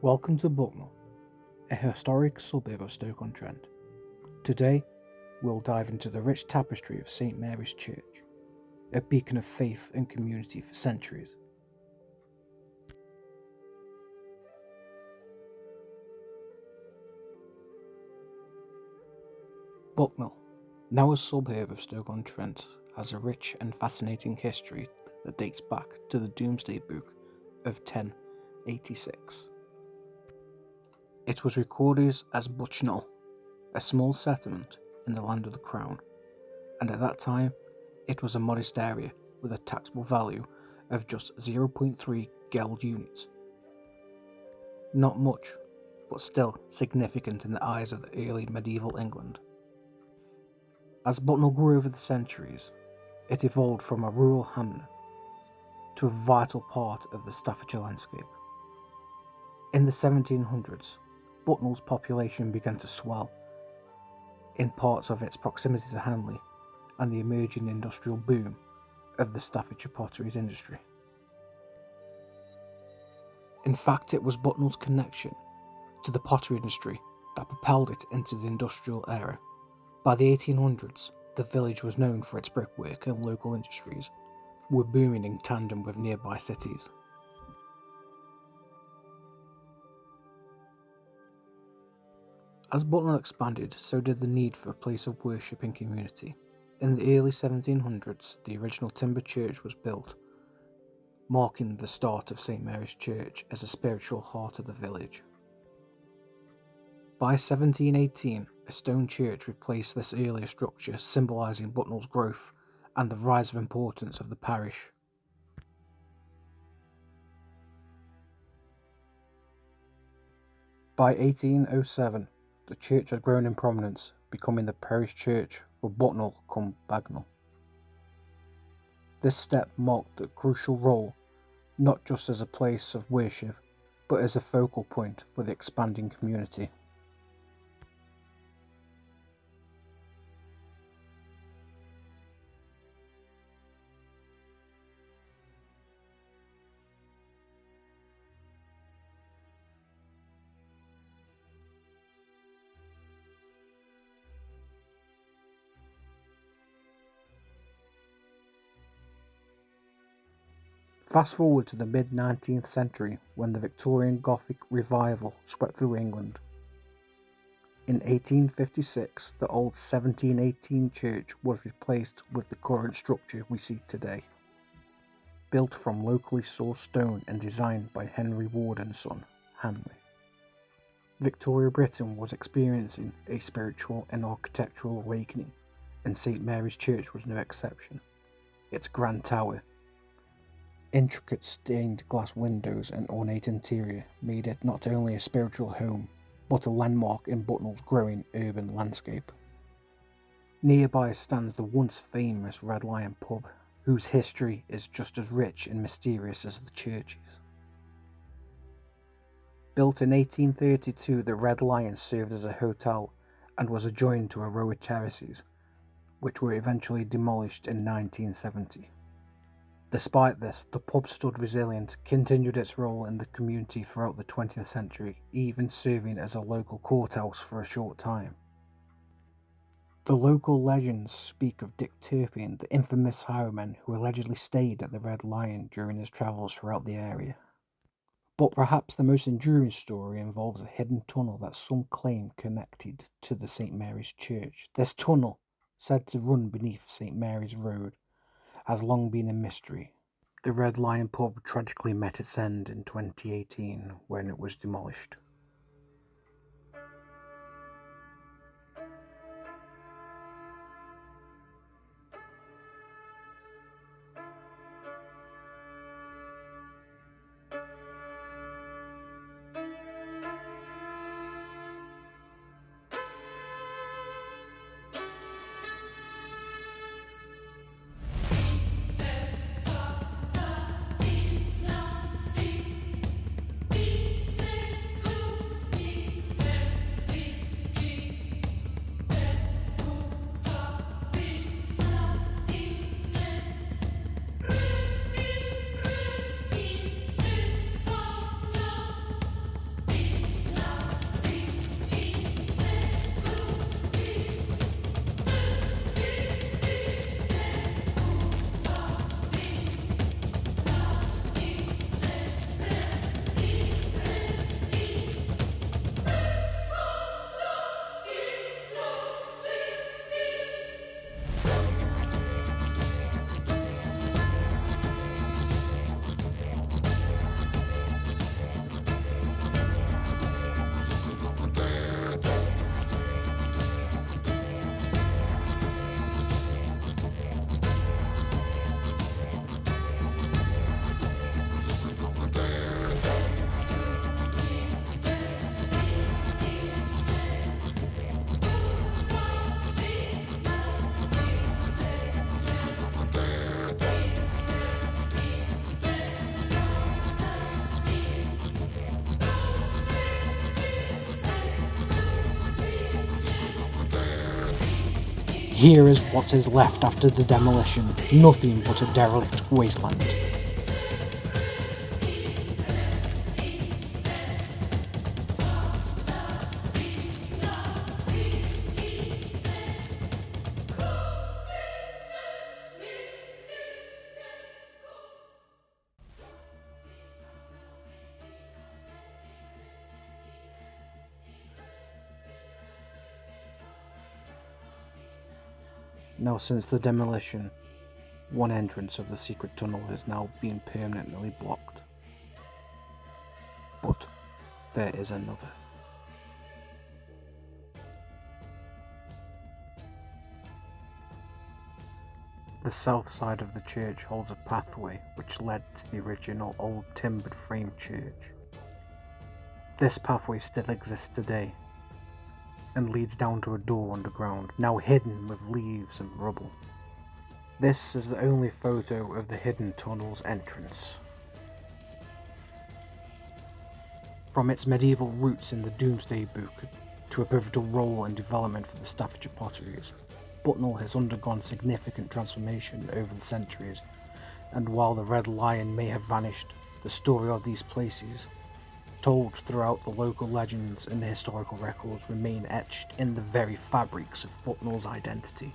Welcome to Bucknall, a historic suburb of Stoke-on-Trent. Today, we'll dive into the rich tapestry of St Mary's Church, a beacon of faith and community for centuries. Bucknall, now a suburb of Stoke-on-Trent, has a rich and fascinating history that dates back to the Domesday Book of 1086. It was recorded as Bucknall, a small settlement in the land of the Crown, and at that time it was a modest area with a taxable value of just 0.3 geld units. Not much, but still significant in the eyes of the early medieval England. As Bucknall grew over the centuries, it evolved from a rural hamlet to a vital part of the Staffordshire landscape. In the 1700s, Bucknall's population began to swell, in parts of its proximity to Hanley and the emerging industrial boom of the Staffordshire potteries industry. In fact, it was Bucknall's connection to the pottery industry that propelled it into the industrial era. By the 1800s, the village was known for its brickwork, and local industries were booming in tandem with nearby cities. As Bucknall expanded, so did the need for a place of worship and community. In the early 1700s, the original timber church was built, marking the start of St Mary's Church as a spiritual heart of the village. By 1718, a stone church replaced this earlier structure, symbolising Bucknall's growth and the rise of importance of the parish. By 1807, the church had grown in prominence, becoming the parish church for Bucknall cum Bagnall. This step marked a crucial role, not just as a place of worship, but as a focal point for the expanding community. Fast forward to the mid-19th century when the Victorian Gothic Revival swept through England. In 1856, the old 1718 church was replaced with the current structure we see today. Built from locally sourced stone and designed by Henry Ward and Son, Hanley. Victoria Britain was experiencing a spiritual and architectural awakening, and St Mary's Church was no exception. Its grand tower, intricate stained glass windows and ornate interior made it not only a spiritual home, but a landmark in Bucknall's growing urban landscape. Nearby stands the once famous Red Lion pub, whose history is just as rich and mysterious as the church's. Built in 1832, the Red Lion served as a hotel and was adjoined to a row of terraces, which were eventually demolished in 1970. Despite this, the pub stood resilient, continued its role in the community throughout the 20th century, even serving as a local courthouse for a short time. The local legends speak of Dick Turpin, the infamous highwayman who allegedly stayed at the Red Lion during his travels throughout the area. But perhaps the most enduring story involves a hidden tunnel that some claim connected to the St Mary's Church. This tunnel, said to run beneath St Mary's Road, has long been a mystery. The Red Lion pub tragically met its end in 2018 when it was demolished. here is what is left after the demolition, nothing but a derelict wasteland. Now, since the demolition, one entrance of the secret tunnel has now been permanently blocked. But there is another. The south side of the church holds a pathway which led to the original old timbered frame church. This pathway still exists today and leads down to a door underground, now hidden with leaves and rubble. This is the only photo of the hidden tunnel's entrance. From its medieval roots in the Domesday Book to a pivotal role in development for the Staffordshire potteries, Bucknall has undergone significant transformation over the centuries, and while the Red Lion may have vanished, the story of these places, told throughout the local legends and historical records, remain etched in the very fabrics of Bucknall's identity.